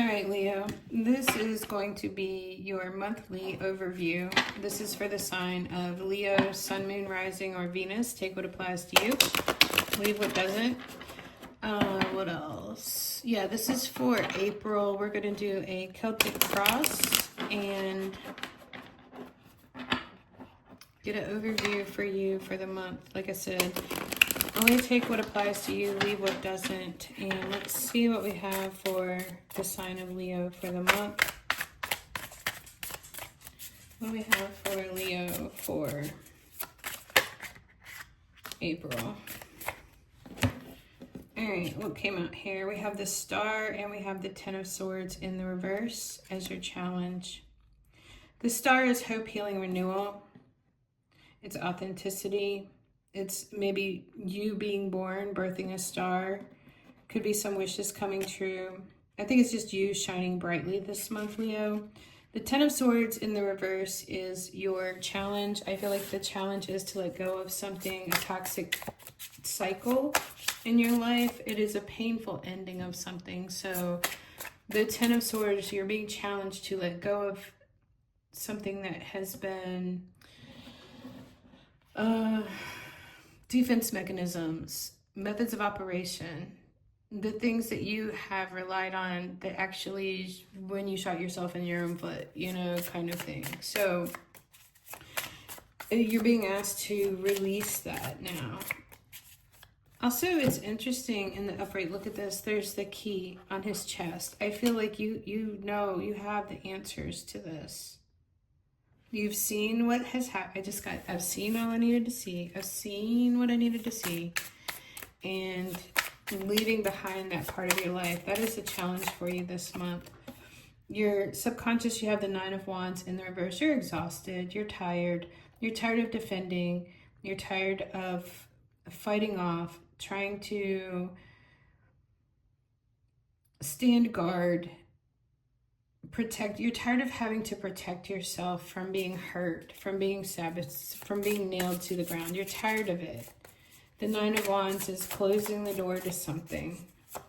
right, Leo, this is going to be your monthly overview. This is for the sign of Leo, Sun, Moon, Rising, or Venus. Take what applies to you, leave what doesn't. What else? Yeah, this is for April. We're going to do a Celtic cross and get an overview for you for the month. Like I said, only take what applies to you, leave what doesn't. And let's see what we have for the sign of Leo for the month. What do we have for Leo for April? All right, what came out here? We have the Star and we have the Ten of Swords in the reverse as your challenge. The Star is hope, healing, renewal. It's authenticity. It's maybe you being born, birthing a star. Could be some wishes coming true. I think it's just you shining brightly this month, Leo. The Ten of Swords in the reverse is your challenge. I feel like the challenge is to let go of something, a toxic cycle in your life. It is a painful ending of something. So the Ten of Swords, you're being challenged to let go of something that has been defense mechanisms, methods of operation, the things that you have relied on that actually, when you shot yourself in your own foot, you know, kind of thing. So you're being asked to release that now. Also, it's interesting in the upright, look at this, there's the key on his chest. I feel like you know, you have the answers to this. You've seen what has happened. I've seen all I needed to see. I've seen what I needed to see. And leaving behind that part of your life, that is a challenge for you this month. Your subconscious, you have the Nine of Wands in the reverse. You're exhausted. You're tired. You're tired of defending. You're tired of fighting off, trying to stand guard, protect. You're tired of having to protect yourself from being hurt, from being sabotaged, from being nailed to the ground. You're tired of it. The Nine of Wands is closing the door to something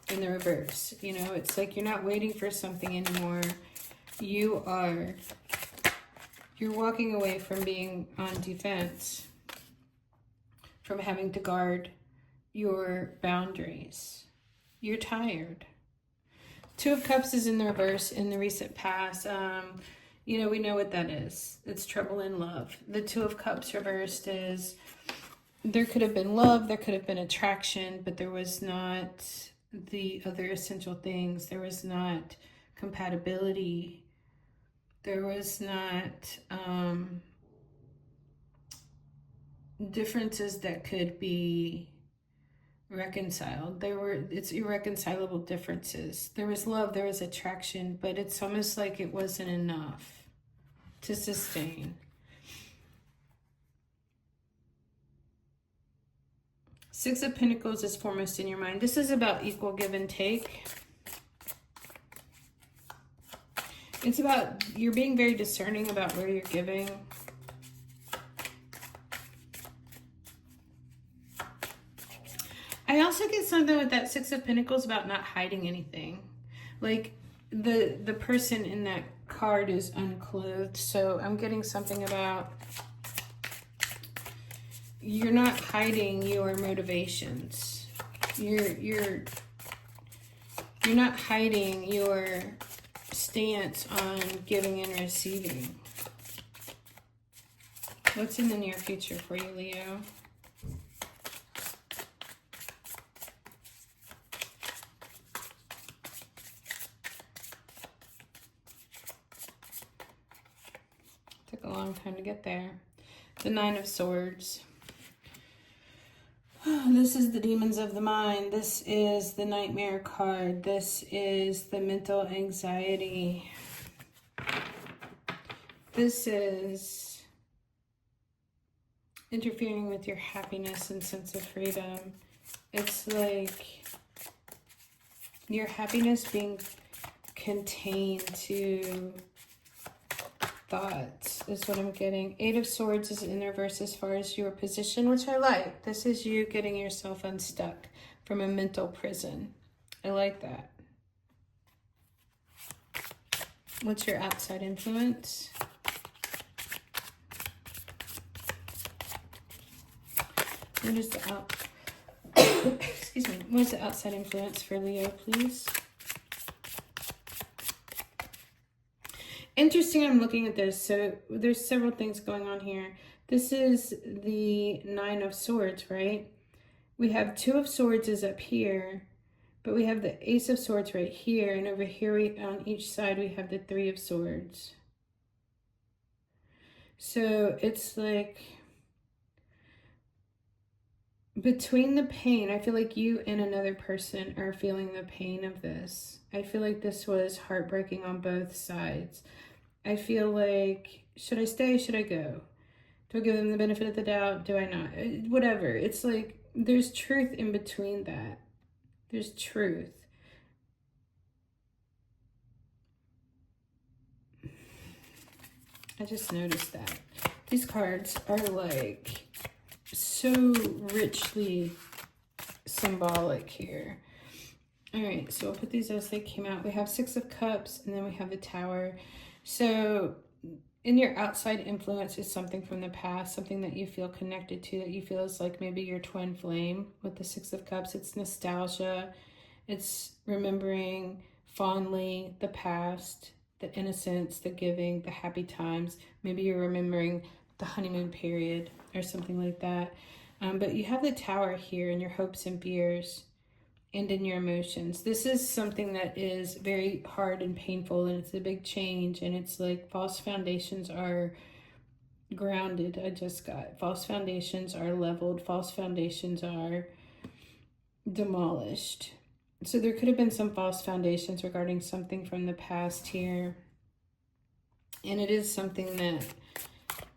in the reverse. You know, it's like you're not waiting for something anymore. You're walking away from being on defense, from having to guard your boundaries. You're tired. Two of Cups is in the reverse in the recent past. You know, we know what that is. It's trouble in love. The Two of Cups reversed is there could have been love, there could have been attraction, but there was not the other essential things. There was not compatibility. There was not differences that could be reconciled. It's irreconcilable differences. There was love, there was attraction, but it's almost like it wasn't enough to sustain. Six of Pentacles is foremost in your mind. This is about equal give and take. It's about you're being very discerning about where you're giving. I also get something with that Six of Pentacles about not hiding anything. Like the person in that card is unclothed. So I'm getting something about you're not hiding your motivations. You're not hiding your stance on giving and receiving. What's in the near future for you, Leo? Took a long time to get there. The Nine of Swords. This is the demons of the mind. This is the nightmare card. This is the mental anxiety. This is interfering with your happiness and sense of freedom. It's like your happiness being contained to thoughts is what I'm getting. Eight of Swords is in reverse as far as your position, which I like. This is you getting yourself unstuck from a mental prison. I like that. What's your outside influence? What is the excuse me, what is the outside influence for Leo, please? Interesting, I'm looking at this. So there's several things going on here. This is the Nine of Swords, right? We have Two of Swords is up here, but we have the Ace of Swords right here, and over here on each side we have the Three of Swords. So it's like between the pain, I feel like you and another person are feeling the pain of this. I feel like this was heartbreaking on both sides. I feel like, should I stay? Should I go? Do I give them the benefit of the doubt? Do I not? Whatever. It's like there's truth in between that. There's truth. I just noticed that. These cards are like so richly symbolic here. All right, so we'll put these as they came out. We have Six of Cups, and then we have the Tower. So in your outside influence is something from the past, something that you feel connected to, that you feel is like maybe your twin flame with the Six of Cups. It's nostalgia. It's remembering fondly the past, the innocence, the giving, the happy times. Maybe you're remembering the honeymoon period or something like that. But you have the Tower here in your hopes and fears and in your emotions. This is something that is very hard and painful, and it's a big change, and it's like false foundations are grounded. I just got false foundations are leveled, false foundations are demolished. So there could have been some false foundations regarding something from the past here, and it is something that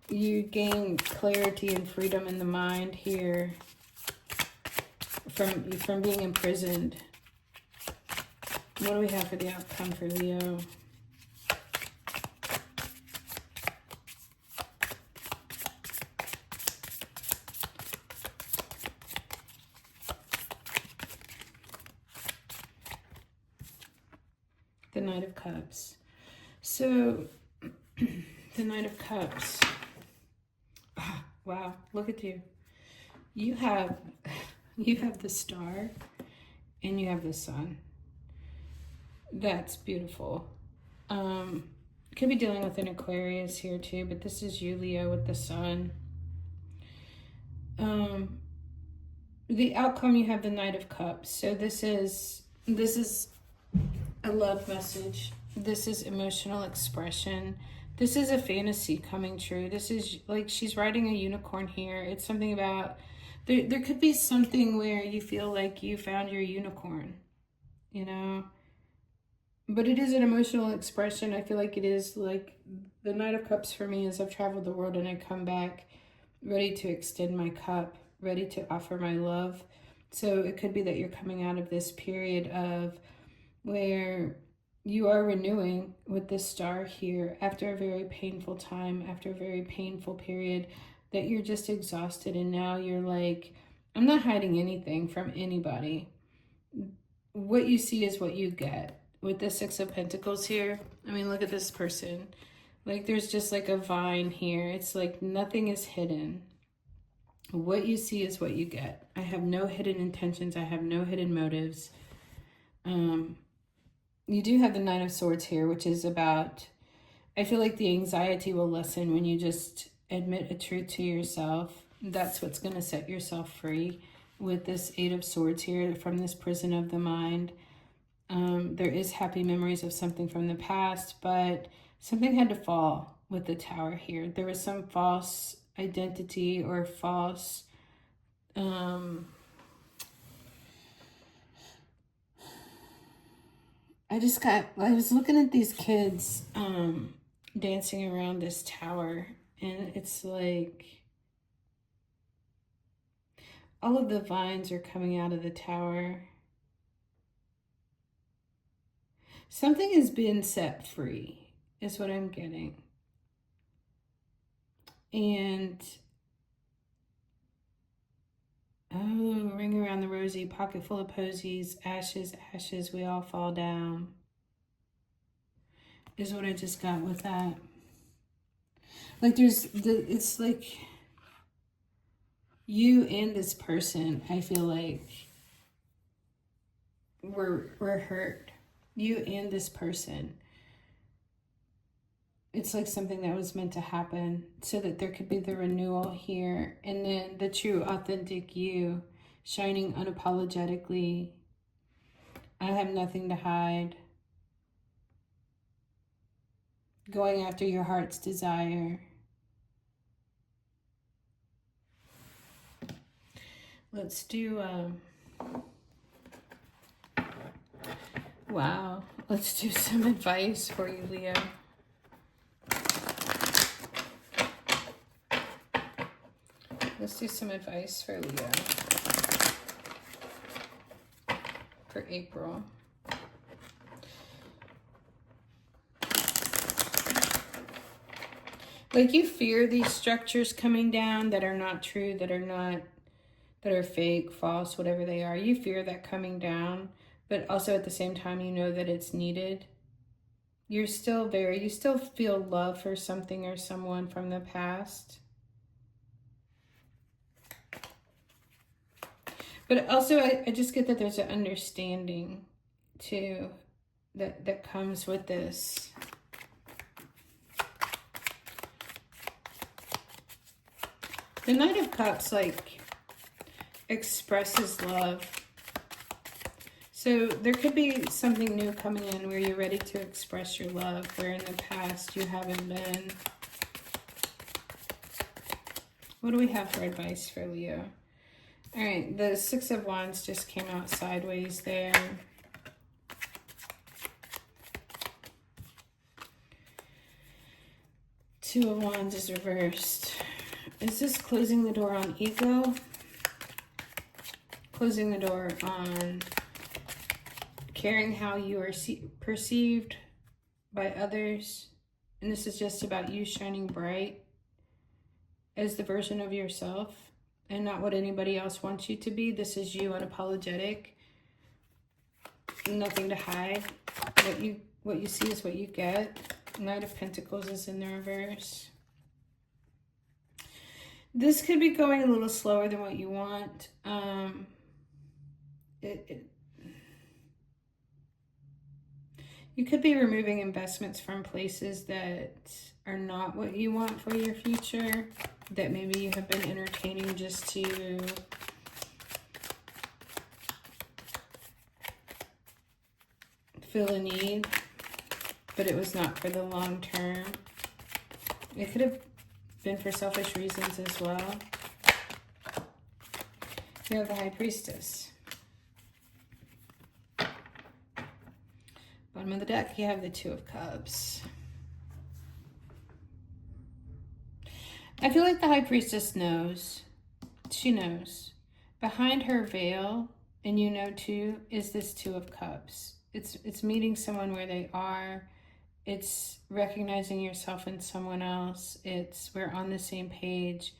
you gain clarity and freedom in the mind here from being imprisoned. What do we have for the outcome for Leo? The Knight of Cups. So the Knight of Cups. Wow, look at you. You have the Star and you have the Sun. That's beautiful. Could be dealing with an Aquarius here too, but this is you, Leo, with the Sun. The outcome, you have the Knight of Cups. So this is a love message. This is emotional expression. This is a fantasy coming true. This is like she's riding a unicorn here. It's something about, there could be something where you feel like you found your unicorn, you know? But it is an emotional expression. I feel like it is like the Knight of Cups for me is I've traveled the world and I come back ready to extend my cup, ready to offer my love. So it could be that you're coming out of this period of where you are renewing with this Star here after a very painful time, after a very painful period, that you're just exhausted, and now you're like, I'm not hiding anything from anybody. What you see is what you get. With the Six of Pentacles here, I mean, look at this person. Like there's just like a vine here. It's like nothing is hidden. What you see is what you get. I have no hidden intentions. I have no hidden motives. You do have the Nine of Swords here, which is about, I feel like the anxiety will lessen when you just admit a truth to yourself. That's what's going to set yourself free with this Eight of Swords here from this prison of the mind. There is happy memories of something from the past, but something had to fall with the Tower here. There was some false identity or false I was looking at these kids dancing around this tower, and it's like all of the vines are coming out of the tower. Something has been set free, is what I'm getting. And, oh, ring around the rosy, pocket full of posies, ashes, ashes, we all fall down. is what I just got with that. Like it's like you and this person, I feel like we're hurt. You and this person. It's like something that was meant to happen so that there could be the renewal here, and then the true authentic you shining unapologetically. I have nothing to hide. Going after your heart's desire. Let's do wow, let's do some advice for you, Leo. Let's do some advice for Leo for April. Like, you fear these structures coming down that are not true, that are fake, false, whatever they are. You fear that coming down, but also at the same time, you know that it's needed. You still feel love for something or someone from the past. But also, I just get that there's an understanding, too, that comes with this. The Knight of Cups, like, expresses love. So there could be something new coming in where you're ready to express your love, where in the past you haven't been. What do we have for advice for Leo? All right, the Six of Wands just came out sideways there. Two of Wands is reversed. Is this closing the door on ego? Closing the door on caring how you are perceived by others. And this is just about you shining bright as the version of yourself and not what anybody else wants you to be. This is you, unapologetic. Nothing to hide. What you see is what you get. Knight of Pentacles is in the reverse. This could be going a little slower than what you want. You could be removing investments from places that are not what you want for your future, that maybe you have been entertaining just to fill a need, but it was not for the long term. It could have been for selfish reasons as well. You have the High Priestess. Bottom of the deck, you have the Two of Cups. I feel like the High Priestess knows. She knows. Behind her veil, and you know too, is this Two of Cups. It's meeting someone where they are. It's recognizing yourself in someone else. It's we're on the same page.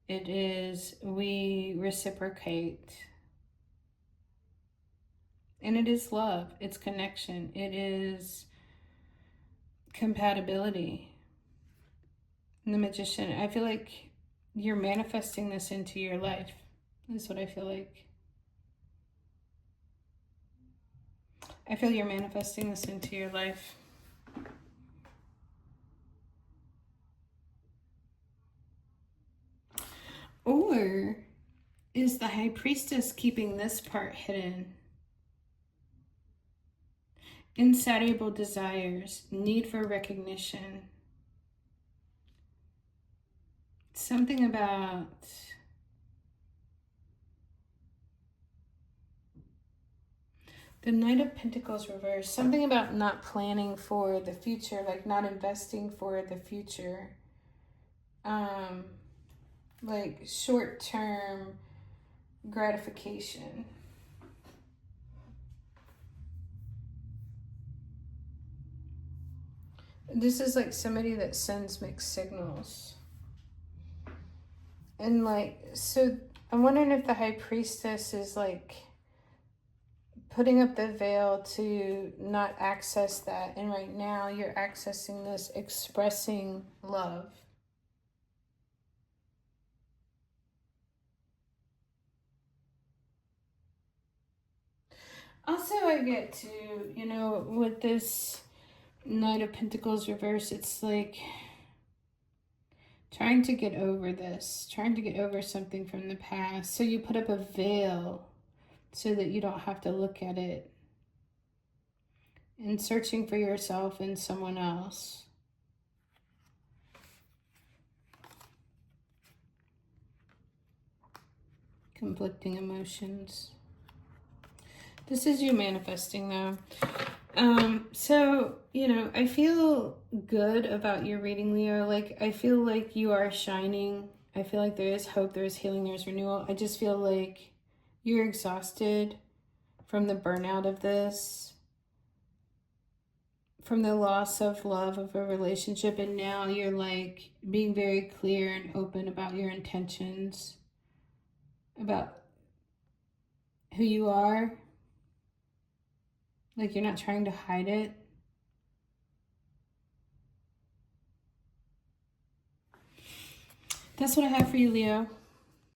It is we reciprocate. And it is love. It's connection. It is compatibility. And the Magician, I feel like you're manifesting this into your life. That's what I feel like. I feel you're manifesting this into your life. Or is the High Priestess keeping this part hidden? Insatiable desires, need for recognition. Something about the Knight of Pentacles reversed. Something about not planning for the future, like not investing for the future. Like short-term gratification. This is like somebody that sends mixed signals. And like, so I'm wondering if the High Priestess is like putting up the veil to not access that. And right now you're accessing this, expressing love. Also, I get to, you know, with this Knight of Pentacles reverse, it's like trying to get over this, trying to get over something from the past. So you put up a veil so that you don't have to look at it, and searching for yourself in someone else. Conflicting emotions. This is you manifesting though. So, you know, I feel good about your reading, Leo. Like, I feel like you are shining. I feel like there is hope, there is healing, there's renewal. I just feel like you're exhausted from the burnout of this, from the loss of love of a relationship, and now you're like being very clear and open about your intentions, about who you are. Like, you're not trying to hide it. That's what I have for you, Leo.